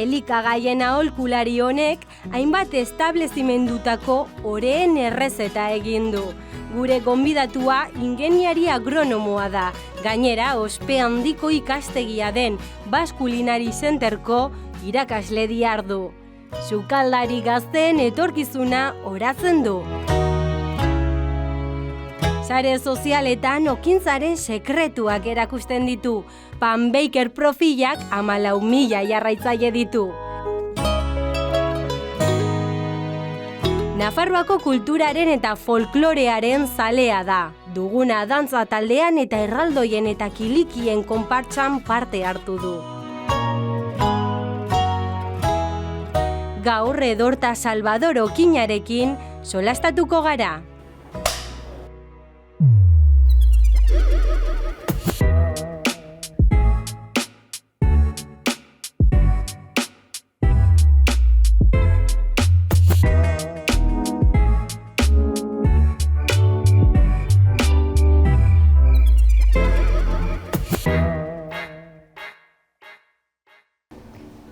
elikagaien aholkulari honek hainbat establezimendutako oreen errezeta egin du. Gure gonbidatua ingeniari agronomoa da. Gainera, ospe handiko ikastegia den Basque Culinary Centerko irakasle dihardu. Sukaldari gazteen etorkizuna oratzen du. Sare sozialetan okintzaren sekretuak erakusten ditu. Pan Baker profilak 14.000 jarraitzaile ditu. Nafarroako kulturaren eta folklorearen zalea da. Duguna dantza taldean eta erraldoien eta kilikien konpartsan parte hartu du. Gaur Edorta Salvador okinarekin solastatuko gara.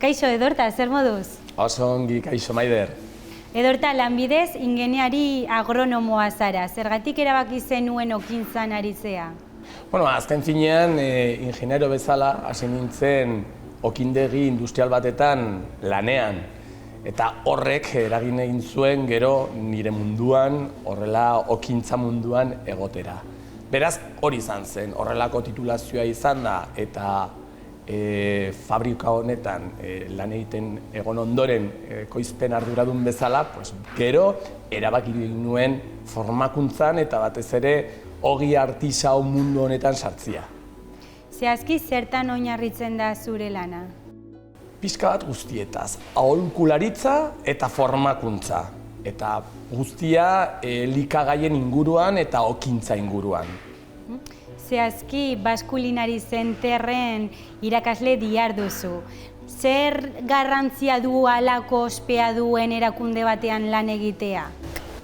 Kaixo, Edorta, zer moduz? Oso ongi, kaixo, Maider. Edorta, lanbidez ingeniari agronomoa zara. Zergatik erabaki zenuen okintzan aritzea? Bueno, azken finean, ingeniero bezala, hasi nintzen okindegi industrial batetan lanean. Eta horrek eragin egin zuen gero nire munduan, horrela okintza munduan egotera. Beraz, hori izan zen, horrelako titulazioa izan da, eta fabrika honetan lan egiten egon ondoren ekoizpen arduradun bezala, gero erabaki nuen formakuntzan eta batez ere ogi artisau mundu honetan sartzia. Zehazki zertan oinarritzen da zure lana? Pixka bat guztietaz, aholkularitza eta formakuntza. Eta guztia elikagaien inguruan eta okintza inguruan. Zehazki Basque Culinary Centerren irakasle diharduzu. Zer garrantzia du halako ospea duen erakunde batean lan egitea?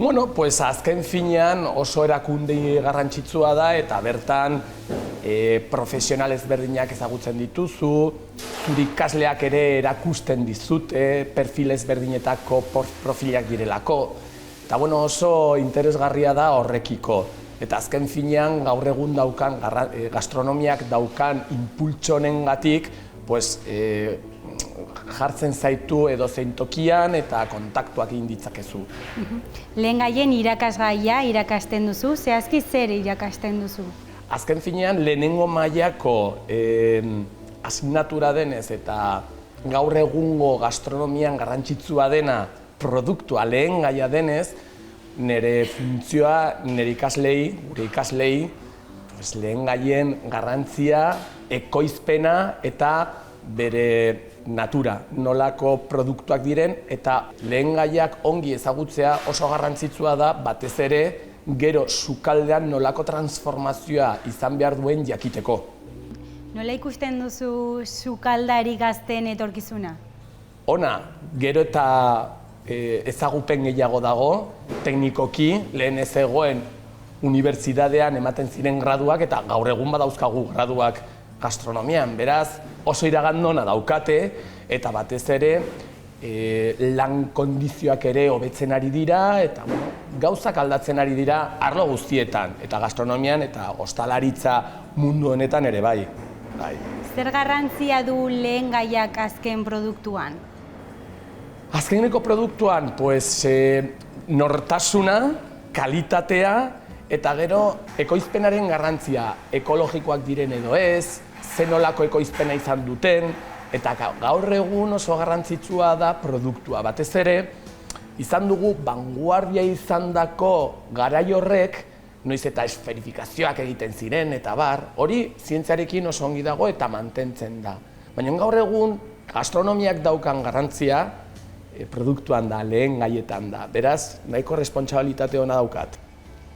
Bueno, azken finean oso erakunde garrantzitsua da eta bertan profesional ezberdinak ezagutzen dituzu, zure ikasleak ere erakusten dizute, perfil ezberdinetako profilak direlako. Eta oso interesgarria da horrekiko. Eta azken finean gaur egun daukan, gastronomiak daukan impultsonengatik jartzen zaitu edozein tokian eta kontaktuak egin ditzakezu. Lehengaien irakasgaia irakasten duzu, zehazki zer irakasten duzu? Azken finean lehenengo mailako asignatura denez eta gaur egungo gastronomian garrantzitsua dena produktua lehengaia denez, nire funtzioa, nire ikaslei, gure ikaslei, lehengaien garrantzia, ekoizpena eta bere natura, nolako produktuak diren, eta lehengaiak ongi ezagutzea oso garrantzitsua da, batez ere, gero sukaldean nolako transformazioa izan behar duen jakiteko. Nola ikusten duzu sukaldari gazteen etorkizuna? Ona, gero eta ezagupen gehiago dago, teknikoki, lehen ez egoen unibertsitatean ematen ziren graduak eta gaur egun badauzkagu graduak gastronomian. Beraz, oso iragandona daukate eta batez ere lan kondizioak ere hobetzen ari dira eta gauzak aldatzen ari dira arlo guztietan eta gastronomian eta ostalaritza mundu honetan ere bai. Zer garrantzia du lehengaiak azken produktuan? Azkeneko produktuan, nortasuna, kalitatea eta gero ekoizpenaren garrantzia, ekologikoak diren edo ez, zenolako ekoizpena izan duten, eta gaur egun oso garrantzitsua da produktua. Batez ere, izan dugu vanguardia izandako garai horrek, noiz eta esferifikazioak egiten ziren eta bar, hori zientziarekin oso ongi dago eta mantentzen da. Baina gaur egun gastronomiak daukan garrantzia, produktuan da, lehen gaietan da. Beraz, nahiko responsabilitate ona daukat.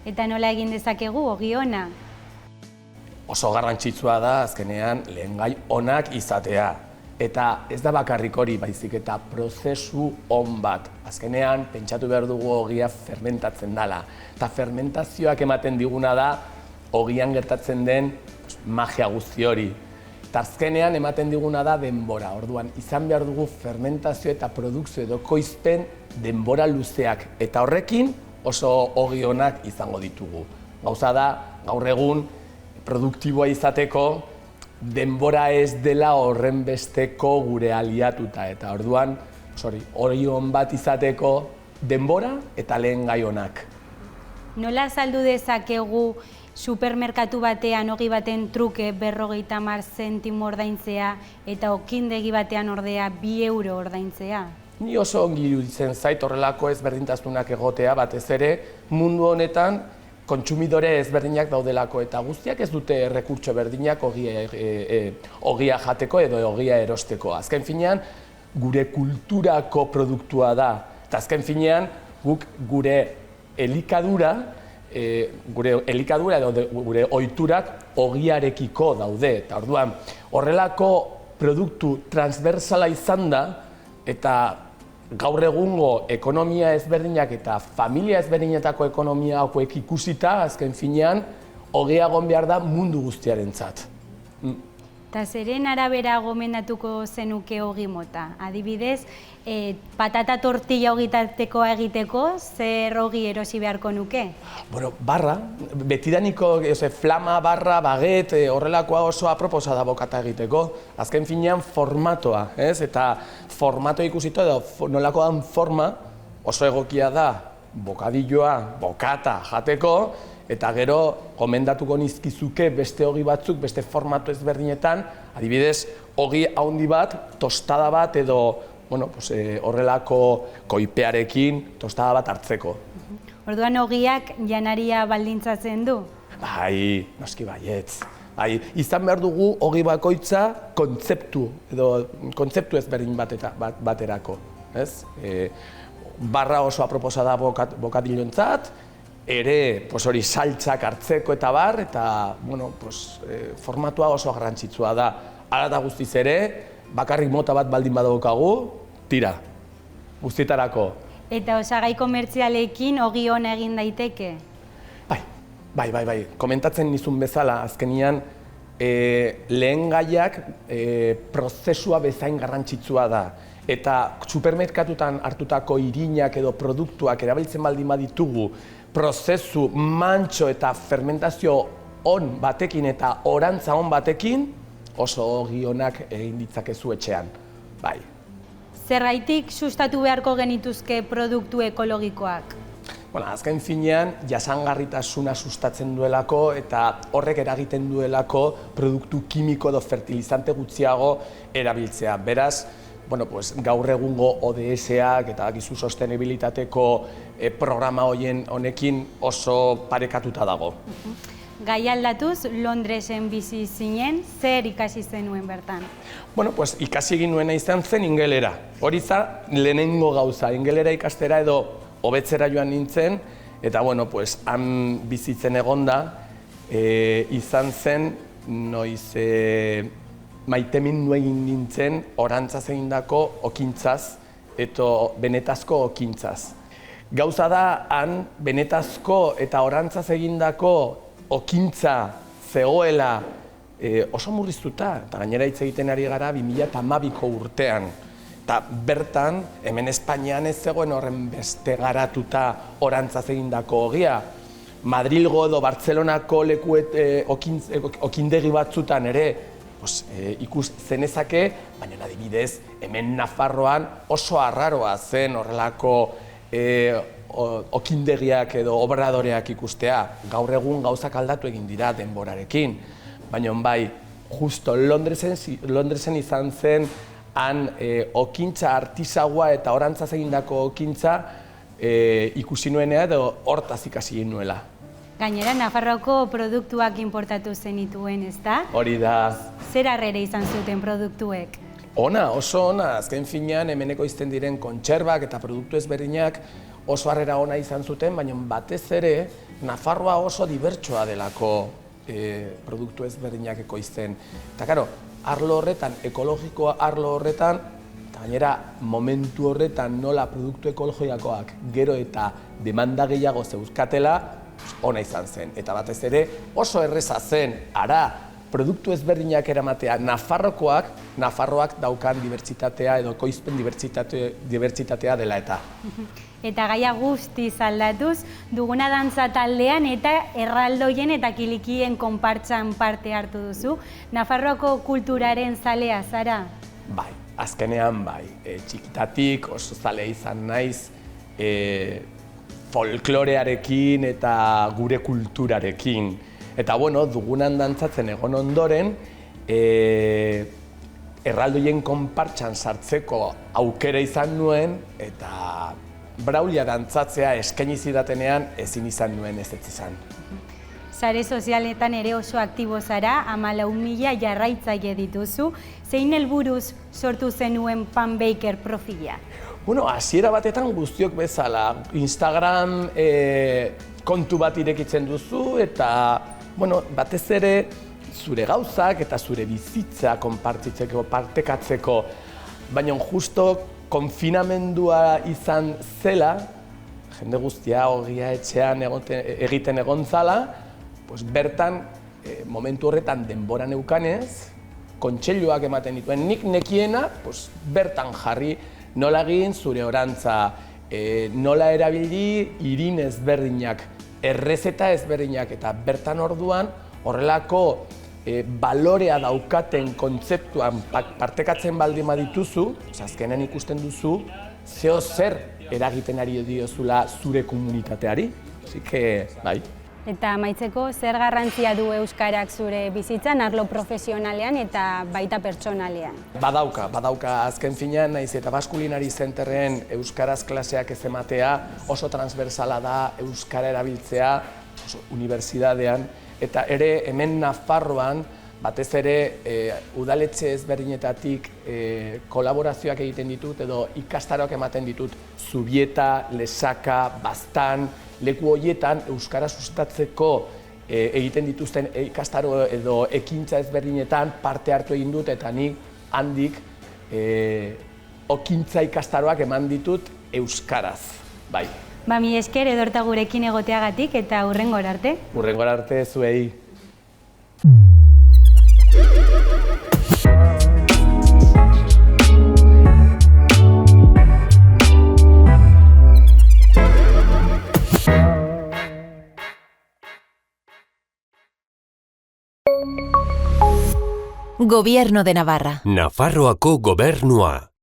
Eta nola egin dezakegu ogi ona? Oso garrantzitsua da, azkenean, lehen gai onak izatea. Eta ez da bakarrik hori, baizik eta prozesu on bat. Azkenean, pentsatu behar dugu ogia fermentatzen dela. Eta fermentazioak ematen diguna da, ogian gertatzen den magia guzti hori. Eta azkenean ematen diguna da denbora. Orduan, izan behar dugu fermentazio eta produkzio edo ekoizpen denbora luzeak. Eta horrekin oso ogi onak izango ditugu. Gauza da, gaur egun, produktiboa izateko, denbora ez dela horren besteko gure aliatuta. Eta orduan, hori on bat izateko denbora eta lehen gai onak. Nola saldu dezakegu supermerkatu batean ogi baten truke 50 zentimo ordaintzea eta okindegi batean ordea 2 euro ordaintzea? Ni oso ongi iruditzen zait horrelako ezberdintasunak egotea, batez ere mundu honetan kontsumidore ezberdinak daudelako eta guztiak ez dute errekurtso berdinak ogia jateko edo ogia erosteko. Azken finean, gure kulturako produktua da. Eta azken finean, guk gure elikadura edo gure ohiturak ogiarekiko daude. Eta orduan, horrelako produktu transversala izan da, eta gaur egungo ekonomia ezberdinak eta familia ezberdinetako ekonomia hauek ikusita, azken finean, ogia egon behar da mundu guztiarentzat. Eta zeren arabera gomendatuko zenuke ogi mota? Adibidez, patata tortilla ogitateko egiteko, zer ogi erosi beharko nuke? Bueno, barra, betidaniko flama, barra, baget, horrelakoa oso aproposa da bokata egiteko. Azken finean formatoa, ez? Eta formato ikusito edo nolako dan forma oso egokia da bokadilloa, bokata jateko, eta gero gomendatuko nizkizuke beste ogi batzuk, beste formatu ezberdinetan, adibidez, ogi handi bat, tostada bat edo horrelako koipearekin tostada bat hartzeko. Orduan ogiak janaria baldintzatzen du? Bai, noski baietz. Izan behar dugu ogi bakoitza kontzeptu ezberdin baterako. Barra oso aproposa da bokadilontzat, ere hori saltsak hartzeko eta bar, eta formatua oso garrantzitsua da. Hala eta guztiz ere, bakarrik mota bat baldin badaukagu, tira, guztietarako. Eta osagai komertzialekin ogi on egin daiteke? Bai, komentatzen nizun bezala, azkenian lehen gaiak prozesua bezain garrantzitsua da. Eta supermerkatutan hartutako irinak edo produktuak erabiltzen baldin baditugu, prozesu mantso eta fermentazio on batekin eta orantza on batekin, oso ogi onak egin ditzakezu etxean. Bai. Zergaitik sustatu beharko genituzke produktu ekologikoak? Azken finean, jasangarritasuna sustatzen duelako eta horrek eragiten duelako produktu kimiko edo fertilizante gutxiago erabiltzea. Beraz, gaur egungo ODS-ak eta gizu sostenibilitateko programa honekin oso parekatuta dago. Gai aldatuz, Londresen bizi zinen, zer ikasi zenuen bertan? Ikasi egin nuena izan zen ingelera. Hori za, lehenengo gauza, ingelera ikastera edo hobetzera joan nintzen, eta han bizitzen egonda, izan zen, noiz maitemindu egin nintzen orantzaz egindako okintzaz, eta benetazko okintzaz. Gauza da, han benetazko eta orantzaz egindako okintza zegoela oso murriztuta, eta gainera hitz egiten ari gara 2012ko urtean. Eta bertan, hemen Espainian ez zegoen horren beste garatuta orantzaz egindako ogia. Madrilgo edo Bartzelonako okindegi batzutan ere ikus zenezake, baina adibidez, hemen Nafarroan oso arraroa zen horrelako okindegiak edo obradoreak ikustea. Gaur egun gauzak aldatu egin dira denborarekin, baina bai, justo Londresen izan zen han okintza artisaua eta orantzaz egindako okintza ikusi nuenea edo hortaz ikasi nuela. Gainera, Nafarroako produktuak inportatu zenituen, ezta? Hori da. Zer harrera izan zuten produktuek? Ona, oso ona. Azken finean hemen ekoizten diren kontserbak eta produktu ezberdinak oso harrera ona izan zuten, baina batez ere Nafarroa oso dibertsoa delako produktu ezberdinak ekoizten. Eta karo, arlo horretan, ekologikoa arlo horretan, eta gainera momentu horretan nola produktu ekologikoak gero eta demanda gehiago zeuzkatela, ona izan zen. Eta batez ere oso erreza zen, produktu ezberdinak eramatea, Nafarroak daukan dibertsitatea edo ekoizpen dibertsitatea dela eta. Eta gaia guztiz aldatuz, duguna dantza taldean eta erraldoien eta kilikien konpartsan parte hartu duzu. Nafarroako kulturaren zalea zara? Bai, azkenean bai. Txikitatik oso zalea izan naiz folklorearekin eta gure kulturarekin. Eta bueno, dugunan dantzatzen egon ondoren, erraldoien konpartsan sartzeko aukera izan nuen, eta Braulia dantzatzea eskaini zidatenean ezin izan nuen ez izan. Sare sozialetan ere oso aktibo zara, 14.000 jarraitzaile dituzu. Zein helburuz sortu zenuen Pan Baker profila? Bueno, hasiera batetan guztiok bezala. Instagram kontu bat irekitzen duzu eta bueno, batez ere zure gauzak eta zure bizitza konpartitzeko, partekatzeko, baina justo konfinamendua izan zela, jende guztia ogia etxean egiten egon zala, bertan, momentu horretan denbora neukanez, kontseiluak ematen dituen nik nekiena, bertan jarri nola egin zure orantza, nola erabili irin ezberdinak, errezeta ezberdinak, eta bertan orduan horrelako balorea daukaten kontzeptuan partekatzen baldin badituzu, azkenean ikusten duzu, zeo zer eragiten ari diozula zure komunitateari. Así que, bai. Eta amaitzeko, zer garrantzia du euskarak zure bizitzan, arlo profesionalean eta baita pertsonalean? Badauka azken finean, naiz eta Baskulinari Zenterren euskaraz klaseak ez ematea, oso transversala da euskara erabiltzea, oso unibertsitatean, eta ere hemen Nafarroan, batez ere udaletxe ezberdinetatik kolaborazioak egiten ditut edo ikastaroak ematen ditut Zubieta, Lesaka, Baztan, leku horietan euskara sustatzeko egiten dituzten ikastaro edo ekintza ezberdinetan parte hartu egin dut eta nik handik okintza ikastaroak eman ditut euskaraz, bai. Mi esker edorta gurekin egoteagatik eta hurrengora arte. Hurrengora arte zuei. Gobierno de Navarra. Nafarroako gobernua.